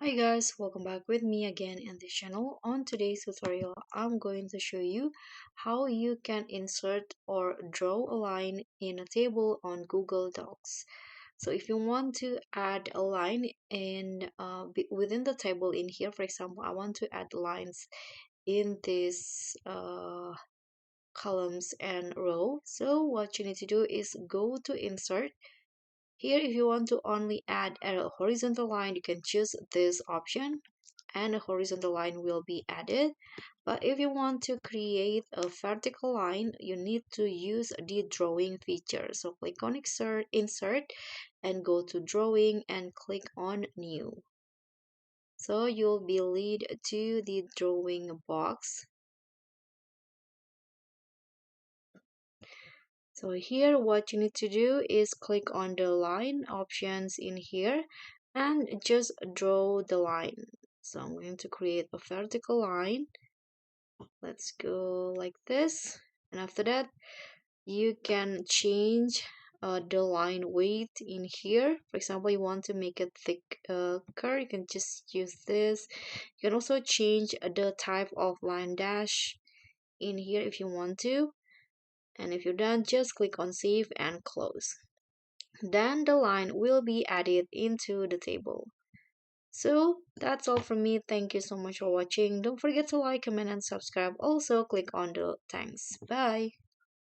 Hi guys, welcome back with me again in this channel. On today's tutorial, I'm going to show you how you can insert or draw a line in a table on Google Docs. So if you want to add a line within the table in here, for example, I want to add lines in this columns and row. So what you need to do is go to insert. Here, if you want to only add a horizontal line, you can choose this option and a horizontal line will be added. But if you want to create a vertical line, you need to use the drawing feature. So click on insert and go to drawing and click on new. So you'll be led to the drawing box. So here what you need to do is click on the line options in here and just draw the line. So I'm going to create a vertical line. Let's go like this. And after that, you can change the line weight in here. For example, you want to make it thick curve, you can just use this. You can also change the type of line dash in here if you want to. And if you're done, just click on save and close. Then the line will be added into the table. So that's all from me. Thank you so much for watching. Don't forget to like, comment, and subscribe. Also, click on the thanks. Bye.